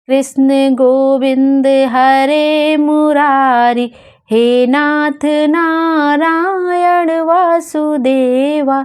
कृष्ण गोविंद हरे मुरारी, हे नाथ नारायण वासुदेवा।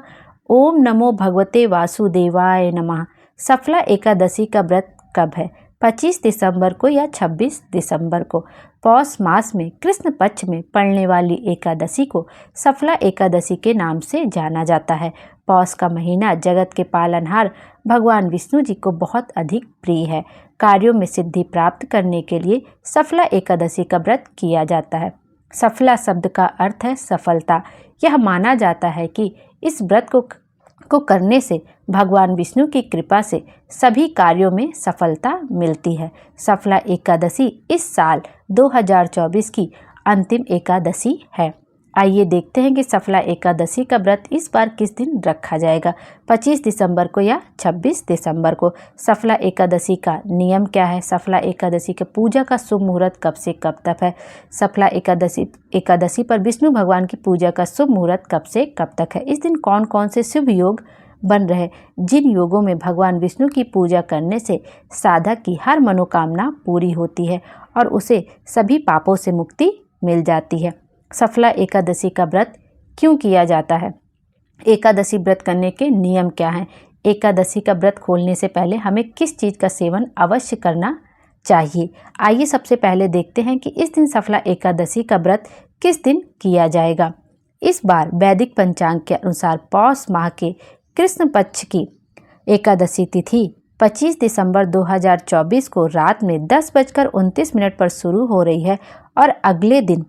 ओम नमो भगवते वासुदेवाय नमः। सफला एकादशी का व्रत कब है? 25 दिसंबर को या 26 दिसंबर को। पौष मास में कृष्ण पक्ष में पड़ने वाली एकादशी को सफला एकादशी के नाम से जाना जाता है। पौष का महीना जगत के पालनहार भगवान विष्णु जी को बहुत अधिक प्रिय है। कार्यों में सिद्धि प्राप्त करने के लिए सफला एकादशी का व्रत किया जाता है। सफला शब्द का अर्थ है सफलता। यह माना जाता है कि इस व्रत को करने से भगवान विष्णु की कृपा से सभी कार्यों में सफलता मिलती है। सफला एकादशी इस साल 2024 की अंतिम एकादशी है। आइए देखते हैं कि सफला एकादशी का व्रत इस बार किस दिन रखा जाएगा, 25 दिसंबर को या 26 दिसंबर को। सफला एकादशी का नियम क्या है? सफला एकादशी के पूजा का शुभ मुहूर्त कब से कब तक है? सफला एकादशी पर विष्णु भगवान की पूजा का शुभ मुहूर्त कब से कब तक है? इस दिन कौन कौन से शुभ योग बन रहे? जिन योगों में भगवान विष्णु की पूजा करने से साधक की हर मनोकामना पूरी होती है और उसे सभी पापों से मुक्ति मिल जाती है। सफला एकादशी का व्रत क्यों किया जाता है? एकादशी व्रत करने के नियम क्या हैं? एकादशी का व्रत खोलने से पहले हमें किस चीज़ का सेवन अवश्य करना चाहिए? आइए सबसे पहले देखते हैं कि इस दिन सफला एकादशी का व्रत किस दिन किया जाएगा। इस बार वैदिक पंचांग के अनुसार पौष माह के कृष्ण पक्ष की एकादशी तिथि 25 दिसंबर 2024 को रात में 10:29 पर शुरू हो रही है और अगले दिन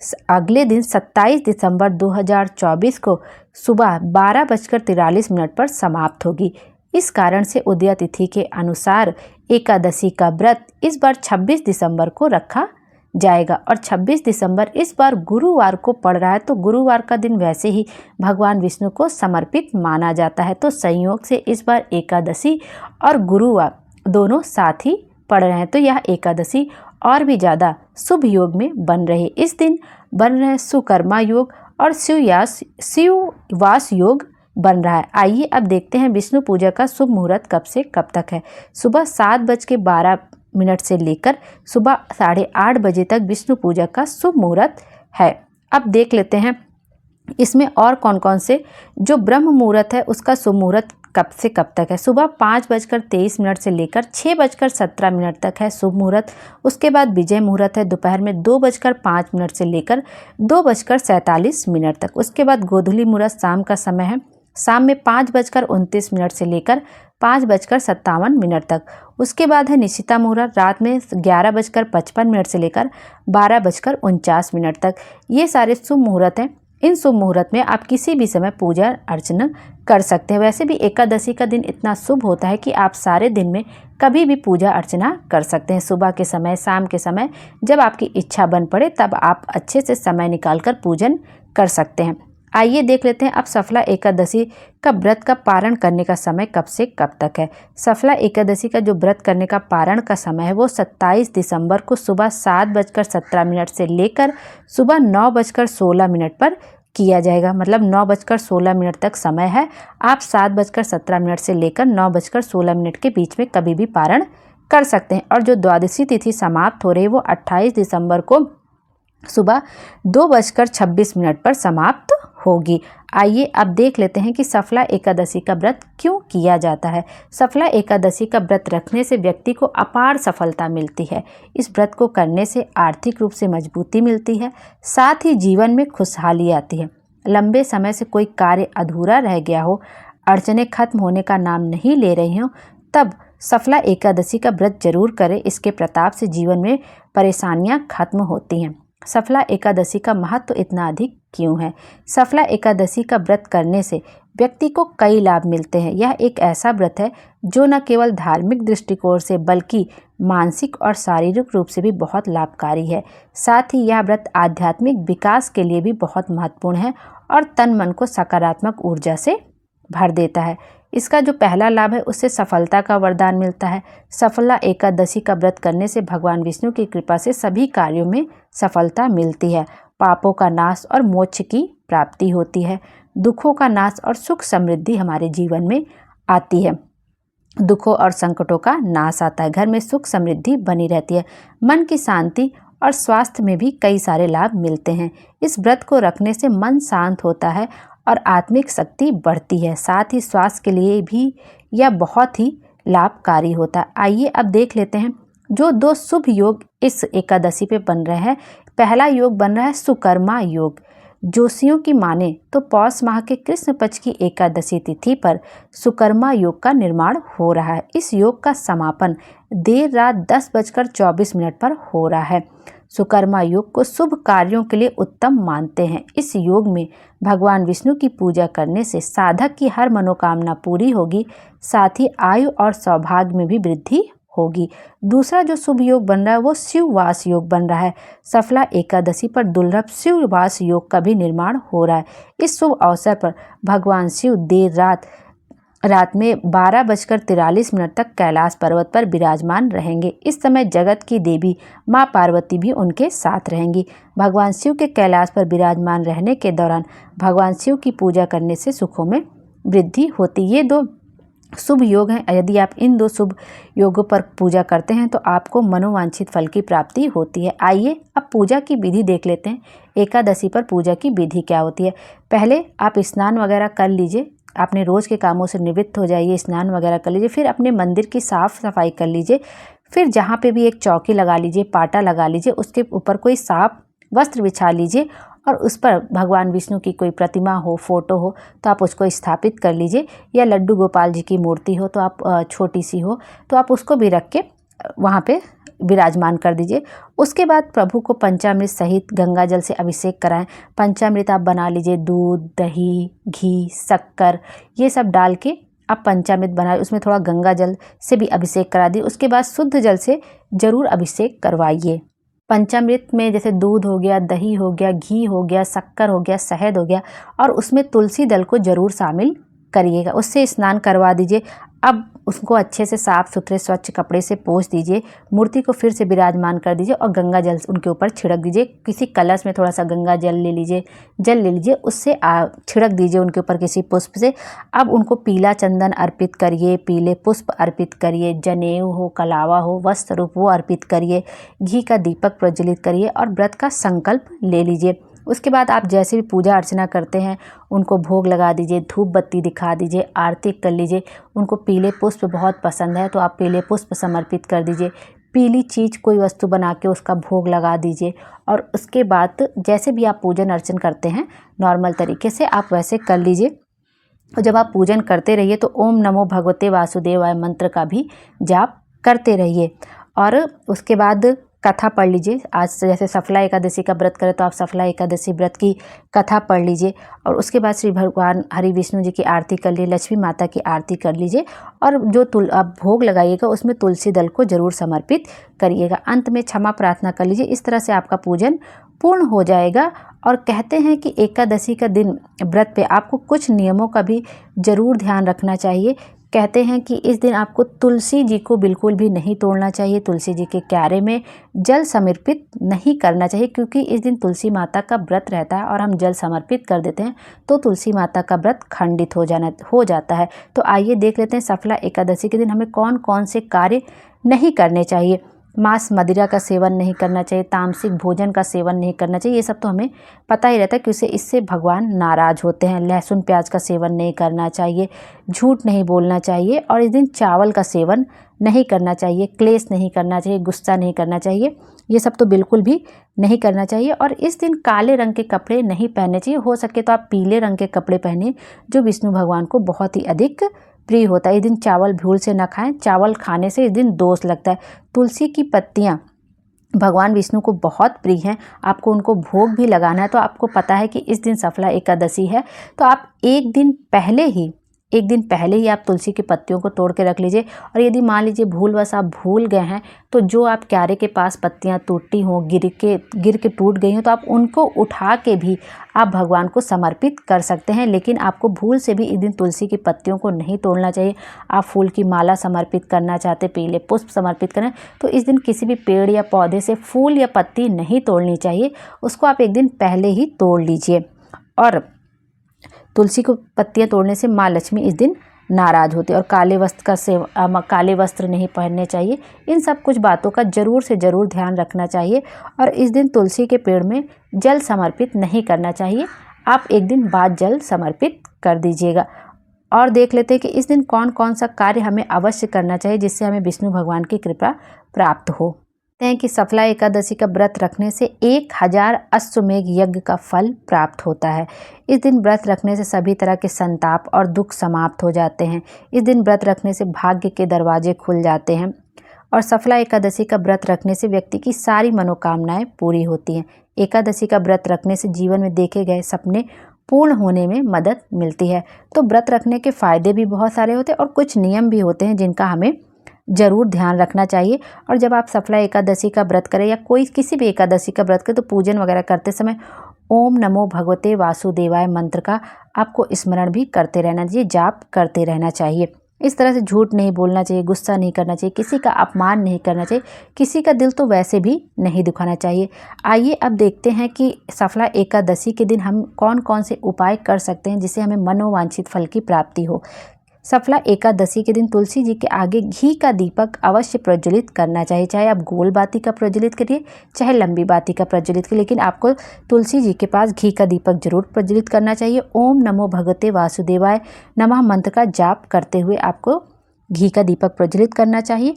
27 दिसंबर 2024 को सुबह 12:43 पर समाप्त होगी। इस कारण से उदय तिथि के अनुसार एकादशी का व्रत इस बार 26 दिसंबर को रखा जाएगा और 26 दिसंबर इस बार गुरुवार को पड़ रहा है, तो गुरुवार का दिन वैसे ही भगवान विष्णु को समर्पित माना जाता है। तो संयोग से इस बार एकादशी और गुरुवार दोनों साथ ही पड़ रहे हैं, तो यह एकादशी और भी ज़्यादा शुभ योग में बन रही है। इस दिन बन रहे सुकर्मा योग और शिववास योग बन रहा है। आइए अब देखते हैं विष्णु पूजा का शुभ मुहूर्त कब से कब तक है। सुबह 7:12 से लेकर सुबह 8:30 बजे तक विष्णु पूजा का शुभ मुहूर्त है। अब देख लेते हैं इसमें और कौन कौन से जो ब्रह्म मुहूर्त है उसका शुभ मुहूर्त कब से कब तक है। सुबह 5:23 से लेकर 6:17 तक है शुभ मुहूर्त। उसके बाद विजय मुहूर्त है दोपहर में 2:05 से लेकर 2:47 तक। उसके बाद गोधूली मुहूर्त शाम का समय है, शाम में 5:29 से लेकर 5:57 तक। उसके बाद है निशिता मुहूर्त रात में 11:55 से लेकर 12:49 तक। ये सारे शुभ मुहूर्त हैं। इन शुभ मुहूर्त में आप किसी भी समय पूजा अर्चना कर सकते हैं। वैसे भी एकादशी का दिन इतना शुभ होता है कि आप सारे दिन में कभी भी पूजा अर्चना कर सकते हैं। सुबह के समय, शाम के समय, जब आपकी इच्छा बन पड़े तब आप अच्छे से समय निकालकर पूजन कर सकते हैं। आइए देख लेते हैं अब सफला एकादशी का व्रत का पारण करने का समय कब से कब तक है। सफला एकादशी का जो व्रत करने का पारण का समय है वो 27 दिसंबर को सुबह 7:17 से लेकर सुबह 9:16 पर किया जाएगा। मतलब 9:16 तक समय है। आप 7:17 से लेकर 9:16 के बीच में कभी भी पारण कर सकते हैं। और जो द्वादशी तिथि समाप्त हो रही है वो 28 दिसंबर को सुबह 2:26 पर समाप्त होगी। आइए अब देख लेते हैं कि सफला एकादशी का व्रत क्यों किया जाता है। सफला एकादशी का व्रत रखने से व्यक्ति को अपार सफलता मिलती है। इस व्रत को करने से आर्थिक रूप से मजबूती मिलती है, साथ ही जीवन में खुशहाली आती है। लंबे समय से कोई कार्य अधूरा रह गया हो, अड़चनें खत्म होने का नाम नहीं ले रही हों, तब सफला एकादशी का व्रत जरूर करें। इसके प्रताप से जीवन में परेशानियां खत्म होती हैं। सफला एकादशी का महत्व इतना अधिक क्यों है? सफला एकादशी का व्रत करने से व्यक्ति को कई लाभ मिलते हैं। यह एक ऐसा व्रत है जो न केवल धार्मिक दृष्टिकोण से बल्कि मानसिक और शारीरिक रूप से भी बहुत लाभकारी है। साथ ही यह व्रत आध्यात्मिक विकास के लिए भी बहुत महत्वपूर्ण है और तन मन को सकारात्मक ऊर्जा से भर देता है। इसका जो पहला लाभ है उससे सफलता का वरदान मिलता है। सफला एकादशी का व्रत करने से भगवान विष्णु की कृपा से सभी कार्यों में सफलता मिलती है। पापों का नाश और मोक्ष की प्राप्ति होती है। दुखों का नाश और सुख समृद्धि हमारे जीवन में आती है। दुखों और संकटों का नाश आता है। घर में सुख समृद्धि बनी रहती है। मन की शांति और स्वास्थ्य में भी कई सारे लाभ मिलते हैं। इस व्रत को रखने से मन शांत होता है और आत्मिक शक्ति बढ़ती है। साथ ही स्वास्थ्य के लिए भी यह बहुत ही लाभकारी होता है। आइए अब देख लेते हैं जो 2 शुभ योग इस एकादशी पे बन रहे हैं। पहला योग बन रहा है सुकर्मा योग। ज्योतिषियों की माने तो पौष माह के कृष्ण पक्ष की एकादशी तिथि पर सुकर्मा योग का निर्माण हो रहा है। इस योग का समापन देर रात 10:24 पर हो रहा है। सुकर्मा योग को शुभ कार्यों के लिए उत्तम मानते हैं। इस योग में भगवान विष्णु की पूजा करने से साधक की हर मनोकामना पूरी होगी, साथ ही आयु और सौभाग्य में भी वृद्धि होगी। दूसरा जो शुभ योग बन रहा है वो शिववास योग बन रहा है। सफला एकादशी पर दुर्लभ शिववास योग का भी निर्माण हो रहा है। इस शुभ अवसर पर भगवान शिव देर रात में 12:43 तक कैलाश पर्वत पर विराजमान रहेंगे। इस समय जगत की देवी माँ पार्वती भी उनके साथ रहेंगी। भगवान शिव के कैलाश पर विराजमान रहने के दौरान भगवान शिव की पूजा करने से सुखों में वृद्धि होती। ये 2 शुभ योग हैं। यदि आप इन 2 शुभ योगों पर पूजा करते हैं तो आपको मनोवांछित फल की प्राप्ति होती है। आइए अब पूजा की विधि देख लेते हैं। एकादशी पर पूजा की विधि क्या होती है। पहले आप स्नान वगैरह कर लीजिए, अपने रोज़ के कामों से निवृत्त हो जाइए, स्नान वगैरह कर लीजिए। फिर अपने मंदिर की साफ़ सफाई कर लीजिए। फिर जहाँ पे भी एक चौकी लगा लीजिए, पाटा लगा लीजिए, उसके ऊपर कोई साफ वस्त्र बिछा लीजिए और उस पर भगवान विष्णु की कोई प्रतिमा हो, फोटो हो तो आप उसको स्थापित कर लीजिए, या लड्डू गोपाल जी की मूर्ति हो तो आप छोटी सी हो तो आप उसको भी रख के वहाँ पे विराजमान कर दीजिए। उसके बाद प्रभु को पंचामृत सहित गंगा जल से अभिषेक कराएं। पंचामृत आप बना लीजिए, दूध, दही, घी, शक्कर ये सब डाल के आप पंचामृत बनाए, उसमें थोड़ा गंगा जल से भी अभिषेक करा दिए। उसके बाद शुद्ध जल से ज़रूर अभिषेक करवाइए। पंचामृत में जैसे दूध हो गया, दही हो गया, घी हो गया, शक्कर हो गया, शहद हो गया और उसमें तुलसी दल को ज़रूर शामिल करिएगा। उससे स्नान करवा दीजिए। अब उसको अच्छे से साफ़ सुथरे स्वच्छ कपड़े से पोंछ दीजिए। मूर्ति को फिर से विराजमान कर दीजिए और गंगा जल उनके ऊपर छिड़क दीजिए। किसी कलश में थोड़ा सा गंगा जल ले लीजिए, उससे छिड़क दीजिए उनके ऊपर किसी पुष्प से। अब उनको पीला चंदन अर्पित करिए, पीले पुष्प अर्पित करिए, जनेऊ हो, कलावा हो, वस्त्र रूप वो अर्पित करिए, घी का दीपक प्रज्वलित करिए और व्रत का संकल्प ले लीजिए। उसके बाद आप जैसे भी पूजा अर्चना करते हैं उनको भोग लगा दीजिए, धूप बत्ती दिखा दीजिए, आरती कर लीजिए। उनको पीले पुष्प बहुत पसंद है तो आप पीले पुष्प समर्पित कर दीजिए। पीली चीज़ कोई वस्तु बना के उसका भोग लगा दीजिए और उसके बाद जैसे भी आप पूजन अर्चन करते हैं नॉर्मल तरीके से आप वैसे कर लीजिए। और जब आप पूजन करते रहिए तो ओम नमो भगवते वासुदेवाय मंत्र का भी जाप करते रहिए। और उसके बाद कथा पढ़ लीजिए। आज से जैसे सफला एकादशी का व्रत करें तो आप सफला एकादशी व्रत की कथा पढ़ लीजिए और उसके बाद श्री भगवान हरि विष्णु जी की आरती कर लीजिए, लक्ष्मी माता की आरती कर लीजिए और जो आप भोग लगाइएगा उसमें तुलसी दल को ज़रूर समर्पित करिएगा। अंत में क्षमा प्रार्थना कर लीजिए। इस तरह से आपका पूजन पूर्ण हो जाएगा। और कहते हैं कि एकादशी का दिन व्रत पे आपको कुछ नियमों का भी ज़रूर ध्यान रखना चाहिए। कहते हैं कि इस दिन आपको तुलसी जी को बिल्कुल भी नहीं तोड़ना चाहिए, तुलसी जी के क्यारे में जल समर्पित नहीं करना चाहिए, क्योंकि इस दिन तुलसी माता का व्रत रहता है और हम जल समर्पित कर देते हैं तो तुलसी माता का व्रत खंडित हो जाता है। तो आइए देख लेते हैं सफला एकादशी के दिन हमें कौन कौन से कार्य नहीं करने चाहिए। मांस मदिरा का सेवन नहीं करना चाहिए, तामसिक भोजन का सेवन नहीं करना चाहिए, ये सब तो हमें पता ही रहता है कि इससे भगवान नाराज़ होते हैं। लहसुन प्याज का सेवन नहीं करना चाहिए, झूठ नहीं बोलना चाहिए और इस दिन चावल का सेवन नहीं करना चाहिए, क्लेश नहीं करना चाहिए, गुस्सा नहीं करना चाहिए, ये सब तो बिल्कुल भी नहीं करना चाहिए। और इस दिन काले रंग के कपड़े नहीं पहनने चाहिए। हो सके तो आप पीले रंग के कपड़े पहने जो विष्णु भगवान को बहुत ही अधिक प्रिय होता है। इस दिन चावल भूल से न खाएं, चावल खाने से इस दिन दोष लगता है। तुलसी की पत्तियां भगवान विष्णु को बहुत प्रिय हैं, आपको उनको भोग भी लगाना है। तो आपको पता है कि इस दिन सफला एकादशी है तो आप एक दिन पहले ही आप तुलसी की पत्तियों को तोड़ के रख लीजिए। और यदि मान लीजिए भूलवश आप भूल गए हैं तो जो आप क्यारे के पास पत्तियां टूटी हों, गिर के टूट गई हों तो आप उनको उठा के भी आप भगवान को समर्पित कर सकते हैं। लेकिन आपको भूल से भी इस दिन तुलसी की पत्तियों को नहीं तोड़ना चाहिए। आप फूल की माला समर्पित करना चाहते, पीले पुष्प समर्पित करें तो इस दिन किसी भी पेड़ या पौधे से फूल या पत्ती नहीं तोड़नी चाहिए, उसको आप एक दिन पहले ही तोड़ लीजिए। और तुलसी को पत्तियां तोड़ने से माँ लक्ष्मी इस दिन नाराज़ होते हैं। और काले वस्त्र नहीं पहनने चाहिए। इन सब कुछ बातों का ज़रूर से ज़रूर ध्यान रखना चाहिए। और इस दिन तुलसी के पेड़ में जल समर्पित नहीं करना चाहिए। आप एक दिन बाद जल समर्पित कर दीजिएगा। और देख लेते हैं कि इस दिन कौन कौन सा कार्य हमें अवश्य करना चाहिए जिससे हमें विष्णु भगवान की कृपा प्राप्त हो। कहते हैं कि सफला एकादशी का व्रत रखने से 1000 अश्वमेघ यज्ञ का फल प्राप्त होता है। इस दिन व्रत रखने से सभी तरह के संताप और दुख समाप्त हो जाते हैं। इस दिन व्रत रखने से भाग्य के दरवाजे खुल जाते हैं। और सफला एकादशी का व्रत रखने से व्यक्ति की सारी मनोकामनाएं पूरी होती हैं। एकादशी का व्रत रखने से जीवन में देखे गए सपने पूर्ण होने में मदद मिलती है। तो व्रत रखने के फ़ायदे भी बहुत सारे होते हैं और कुछ नियम भी होते हैं जिनका हमें ज़रूर ध्यान रखना चाहिए। और जब आप सफला एकादशी का व्रत करें या किसी भी एकादशी का व्रत करें तो पूजन वगैरह करते समय ओम नमो भगवते वासुदेवाय मंत्र का आपको स्मरण भी करते रहना चाहिए, जाप करते रहना चाहिए। इस तरह से झूठ नहीं बोलना चाहिए, गुस्सा नहीं करना चाहिए, किसी का अपमान नहीं करना चाहिए, किसी का दिल तो वैसे भी नहीं दुखाना चाहिए। आइए अब देखते हैं कि सफला एकादशी के दिन हम कौन कौन से उपाय कर सकते हैं जिससे हमें मनोवांछित फल की प्राप्ति हो। सफला एकादशी के दिन तुलसी जी के आगे घी का दीपक अवश्य प्रज्वलित करना चाहिए। चाहे आप गोल बाती का प्रज्वलित करिए, चाहे लंबी बाती का प्रज्वलित करिए, लेकिन आपको तुलसी जी के पास घी का दीपक जरूर प्रज्वलित करना चाहिए। ओम नमो भगवते वासुदेवाय नमः मंत्र का जाप करते हुए आपको घी का दीपक प्रज्वलित करना चाहिए।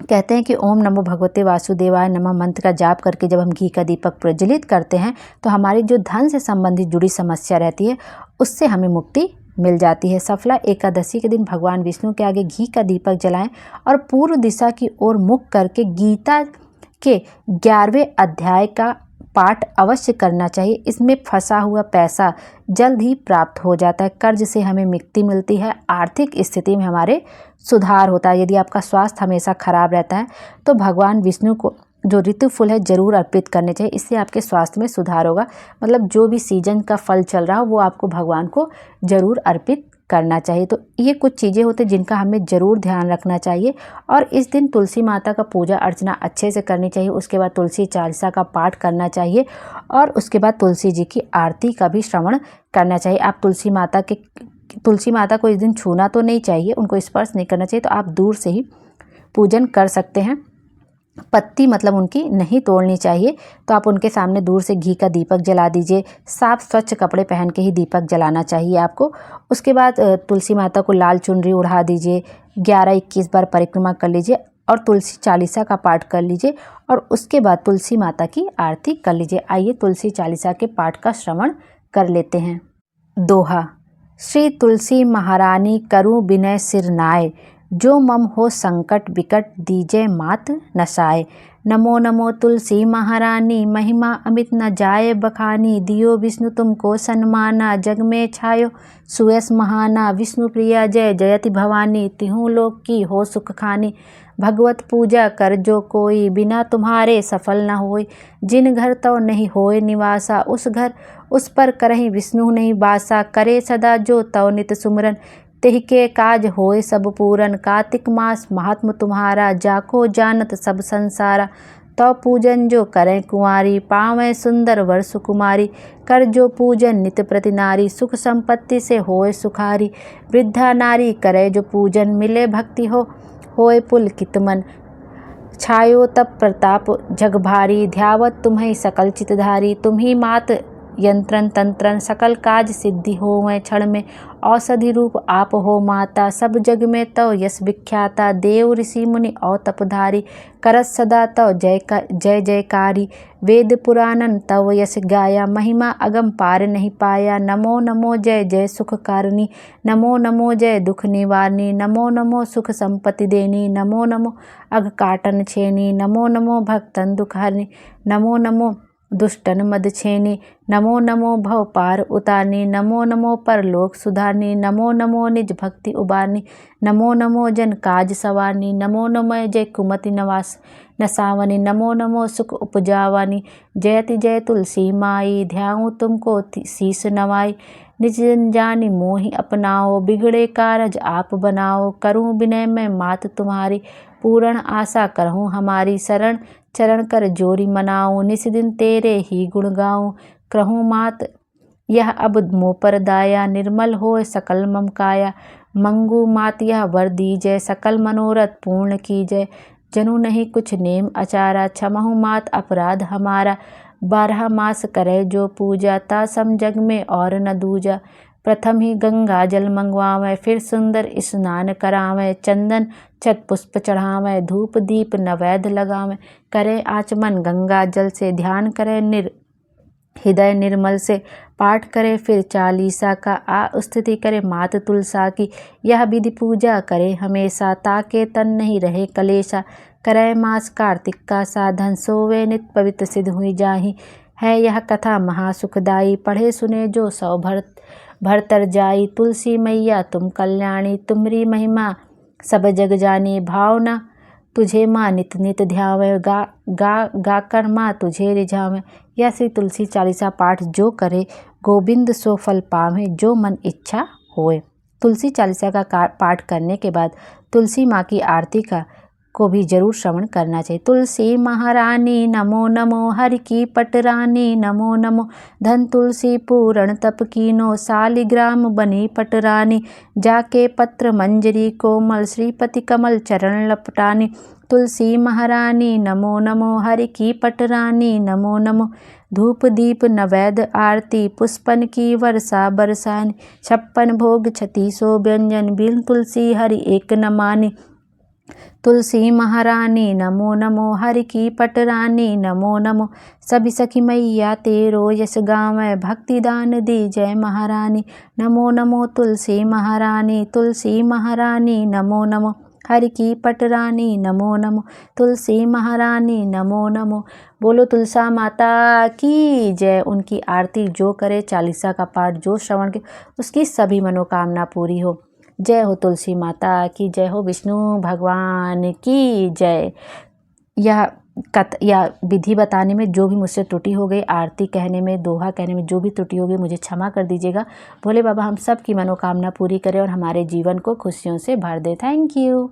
कहते हैं कि ओम नमो भगवते वासुदेवाय नमः मंत्र का जाप करके जब हम घी का दीपक प्रज्वलित करते हैं तो हमारी जो धन से संबंधित जुड़ी समस्या रहती है उससे हमें मुक्ति मिल जाती है। सफला एकादशी के दिन भगवान विष्णु के आगे घी का दीपक जलाएं और पूर्व दिशा की ओर मुख करके गीता के 11वें अध्याय का पाठ अवश्य करना चाहिए। इसमें फंसा हुआ पैसा जल्द ही प्राप्त हो जाता है, कर्ज से हमें मुक्ति मिलती है, आर्थिक स्थिति में हमारे सुधार होता है। यदि आपका स्वास्थ्य हमेशा खराब रहता है तो भगवान विष्णु को जो ऋतु फूल है जरूर अर्पित करने चाहिए, इससे आपके स्वास्थ्य में सुधार होगा। मतलब जो भी सीजन का फल चल रहा हो वो आपको भगवान को जरूर अर्पित करना चाहिए। तो ये कुछ चीज़ें होती हैं जिनका हमें ज़रूर ध्यान रखना चाहिए। और इस दिन तुलसी माता का पूजा अर्चना अच्छे से करनी चाहिए। उसके बाद तुलसी चालीसा का पाठ करना चाहिए और उसके बाद तुलसी जी की आरती का भी श्रवण करना चाहिए। आप तुलसी माता को इस दिन छूना तो नहीं चाहिए, उनको स्पर्श नहीं करना चाहिए, तो आप दूर से ही पूजन कर सकते हैं। पत्ती मतलब उनकी नहीं तोड़नी चाहिए। तो आप उनके सामने दूर से घी का दीपक जला दीजिए। साफ स्वच्छ कपड़े पहन के ही दीपक जलाना चाहिए आपको। उसके बाद तुलसी माता को लाल चुनरी उड़ा दीजिए, 11-21 बार परिक्रमा कर लीजिए और तुलसी चालीसा का पाठ कर लीजिए और उसके बाद तुलसी माता की आरती कर लीजिए। आइए तुलसी चालीसा के पाठ का श्रवण कर लेते हैं। दोहा। श्री तुलसी महारानी करूँ विनय सिर नाय, जो मम हो संकट विकट दीजय मात नसाए। नमो नमो तुलसी महारानी, महिमा अमित न जाए बखानी। दियो विष्णु तुमको सन्माना, जग में छायो सुयस महाना। विष्णु प्रिया जय जयति भवानी, तिहु लोक की हो सुख खानी। भगवत पूजा कर जो कोई, बिना तुम्हारे सफल न होय। जिन घर तो नहीं होय निवासा, उस पर करहि विष्णु नहीं बासा। करे सदा जो तव नित सुमरन, तेहि के काज होय सब पूरन। कार्तिक मास महात्म तुम्हारा, जाको जानत सब संसारा। तो पूजन जो करें कुंवारी, पावें सुंदर वर सुकुमारी। कर जो पूजन नित प्रति नारी, सुख संपत्ति से होय सुखारी। वृद्धा नारी करे जो पूजन, मिले भक्ति होय पुलकित मन। छायो तप प्रताप जग भारी, ध्यावत तुम्हें सकल चितधारी। तुम्ही मात यंत्रन तंत्रन, सकल काज सिद्धि होवै क्षण में। औषधि रूप आप हो माता, सब जग में तव यश विख्याता। देव ऋषि मुनि और तपधारी, करत सदा तव जय जयकारी। वेद पुराणन तव यश गाया, महिमा अगम पार नहीं पाया। नमो नमो जय जय सुख कारणी, नमो नमो जय दुख निवारणी। नमो नमो सुख संपत्ति देनी, नमो नमो अघ काटन छेनी। नमो नमो भक्तन दुख हरणी, नमो नमो दुष्टन मद छेनी। नमो नमो भव पार उतारनी, नमो नमो परलोक सुधारनी। नमो नमो निज भक्ति उबारनी, नमो नमो जन काज सवारनी। नमो नमो जय कुमति नसावनी, नमो नमो सुख उपजावानी। जयति जय तुलसी माई, ध्याऊँ तुमको शीस नवाई। निज जन जानी मोहि अपनाओ, बिगड़े कारज आप बनाओ। करूँ विनय मैं मात तुम्हारी, पूर्ण आशा करहूँ हमारी। शरण चरण कर जोरी मनाऊँ, निस दिन तेरे ही गुण गाऊँ। कहूँ मात यह अब मोह पर दाया, निर्मल होय सकल मम काया। मंगू मात यह वर दीजय, सकल मनोरथ पूर्ण कीजय। जनु नहीं कुछ नेम आचारा, क्षमहु मात अपराध हमारा। 12 मास करे जो पूजा, ता सम जग में और न दूजा। प्रथम ही गंगा जल मंगवावें, फिर सुंदर स्नान करावें। चंदन चत पुष्प चढ़ावें, धूप दीप नैवेद्य लगावें। करें आचमन गंगा जल से, ध्यान करें हृदय निर्मल से। पाठ करे फिर चालीसा का, आ स्तुति करे मात तुलसा की। यह विधि पूजा करे हमेशा, ताके तन नहीं रहे कलेशा। करे मास कार्तिक का साधन, सोवे नित पवित्र सिद्ध हुई जाही। है यह कथा महासुखदाई, पढ़े सुने जो सौ भरतर जाई। तुलसी मैया तुम कल्याणी, तुम्हारी महिमा सब जग जानी। भावना तुझे माँ नित नित ध्यावे, गा कर माँ तुझे रिझावे। यह श्री तुलसी चालीसा पाठ जो करे, गोविंद सो फल पावे, जो मन इच्छा होए। तुलसी चालीसा का पाठ करने के बाद तुलसी माँ की आरती को भी जरूर श्रवण करना चाहिए। तुलसी महारानी नमो नमो, हरि की पटरानी नमो नमो। धन तुलसी पूरण तप कीनो, शालिग्राम बनी पटरानी। जाके पत्र मंजरी कोमल, श्रीपति कमल चरण लपटानी। तुलसी महारानी नमो नमो, हरि की पटरानी नमो नमो। धूप दीप नैवेद्य आरती, पुष्पन की वर्षा बरसानी। 56 भोग 3600 व्यंजन, बिन तुलसी हरि एक न मानी। तुलसी महारानी नमो नमो, हरि की पटरानी नमो नमो। सभी सखी मैया तेरो यश गावें, भक्ति दान दी जय महारानी। नमो नमो तुलसी महारानी, तुलसी महारानी नमो नमो। हरि की पटरानी नमो नमो, तुलसी महारानी नमो नमो। बोलो तुलसा माता की जय। उनकी आरती जो करे, चालीसा का पाठ जो श्रवण के, उसकी सभी मनोकामना पूरी हो। जय हो तुलसी माता की जय हो, विष्णु भगवान की जय। यह विधि बताने में जो भी मुझसे त्रुटि हो गई, आरती कहने में, दोहा कहने में जो भी त्रुटि हो गई, मुझे क्षमा कर दीजिएगा। भोले बाबा हम सब की मनोकामना पूरी करें और हमारे जीवन को खुशियों से भर दे। Thank you.